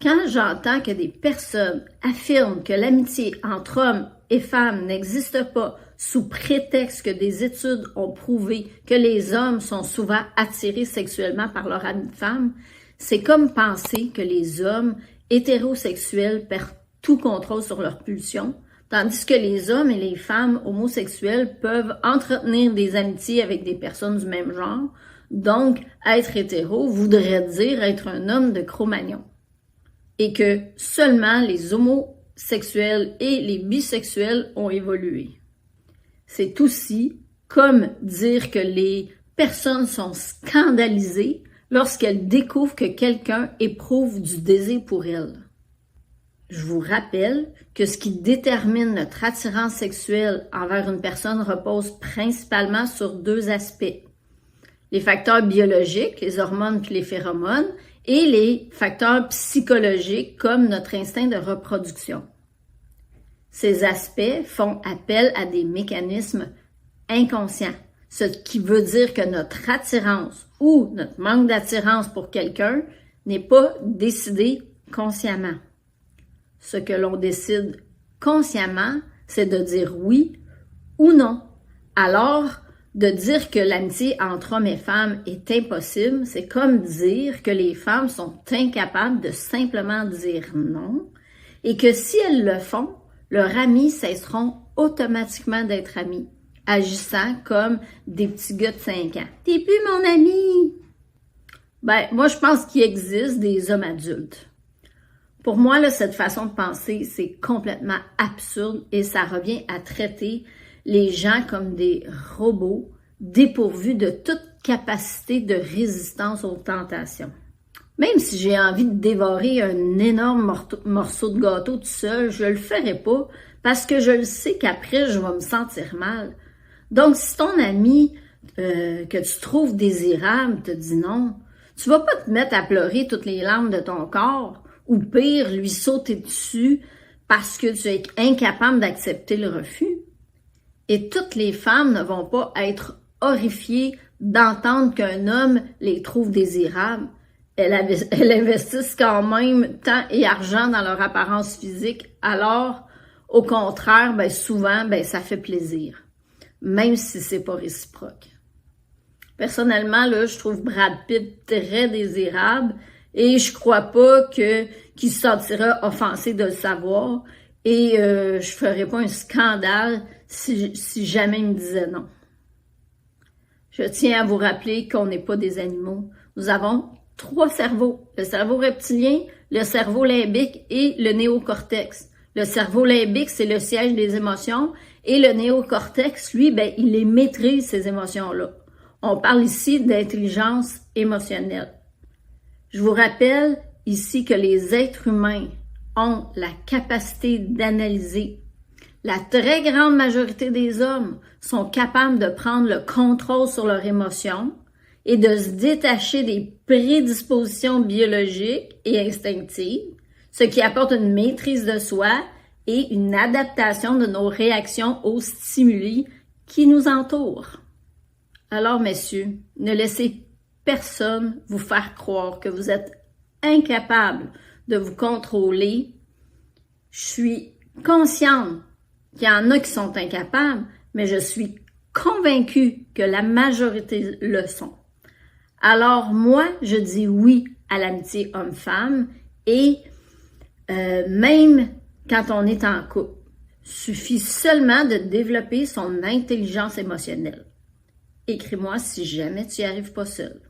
Quand j'entends que des personnes affirment que l'amitié entre hommes et femmes n'existe pas sous prétexte que des études ont prouvé que les hommes sont souvent attirés sexuellement par leur amie de femme, c'est comme penser que les hommes hétérosexuels perdent tout contrôle sur leur pulsion, tandis que les hommes et les femmes homosexuels peuvent entretenir des amitiés avec des personnes du même genre. Donc, être hétéro voudrait dire être un homme de Cro-Magnon. Et que seulement les homosexuels et les bisexuels ont évolué. C'est aussi comme dire que les personnes sont scandalisées lorsqu'elles découvrent que quelqu'un éprouve du désir pour elles. Je vous rappelle que ce qui détermine notre attirance sexuelle envers une personne repose principalement sur deux aspects. Les facteurs biologiques, les hormones puis les phéromones, et les facteurs psychologiques comme notre instinct de reproduction. Ces aspects font appel à des mécanismes inconscients, ce qui veut dire que notre attirance ou notre manque d'attirance pour quelqu'un n'est pas décidé consciemment. Ce que l'on décide consciemment, c'est de dire oui ou non. Alors, de dire que l'amitié entre hommes et femmes est impossible, c'est comme dire que les femmes sont incapables de simplement dire non et que si elles le font, leurs amis cesseront automatiquement d'être amis, agissant comme des petits gars de 5 ans. « T'es plus mon ami! » Moi, je pense qu'il existe des hommes adultes. Pour moi, là, cette façon de penser, c'est complètement absurde et ça revient à traiter les gens comme des robots dépourvus de toute capacité de résistance aux tentations. Même si j'ai envie de dévorer un énorme morceau de gâteau tout seul, je le ferai pas parce que je le sais qu'après, je vais me sentir mal. Donc, si ton ami que tu trouves désirable te dit non, tu vas pas te mettre à pleurer toutes les larmes de ton corps ou pire, lui sauter dessus parce que tu es incapable d'accepter le refus. Et toutes les femmes ne vont pas être horrifiées d'entendre qu'un homme les trouve désirables. Elles investissent quand même temps et argent dans leur apparence physique, alors, au contraire, souvent, ça fait plaisir, même si c'est pas réciproque. Personnellement, là, je trouve Brad Pitt très désirable et je crois pas qu'il se sentira offensé de le savoir et je ferais pas un scandale si jamais il me disait non. Je tiens à vous rappeler qu'on n'est pas des animaux. Nous avons 3 cerveaux, le cerveau reptilien, le cerveau limbique et le néocortex. Le cerveau limbique, c'est le siège des émotions et le néocortex, lui, il les maîtrise, ces émotions-là. On parle ici d'intelligence émotionnelle. Je vous rappelle ici que les êtres humains ont la capacité d'analyser. La très grande majorité des hommes sont capables de prendre le contrôle sur leurs émotions et de se détacher des prédispositions biologiques et instinctives, ce qui apporte une maîtrise de soi et une adaptation de nos réactions aux stimuli qui nous entourent. Alors, messieurs, ne laissez personne vous faire croire que vous êtes incapable de vous contrôler. Je suis consciente qu'il y en a qui sont incapables, mais je suis convaincue que la majorité le sont. Alors moi, je dis oui à l'amitié homme-femme et même quand on est en couple, suffit seulement de développer son intelligence émotionnelle. Écris-moi si jamais tu n'y arrives pas seul.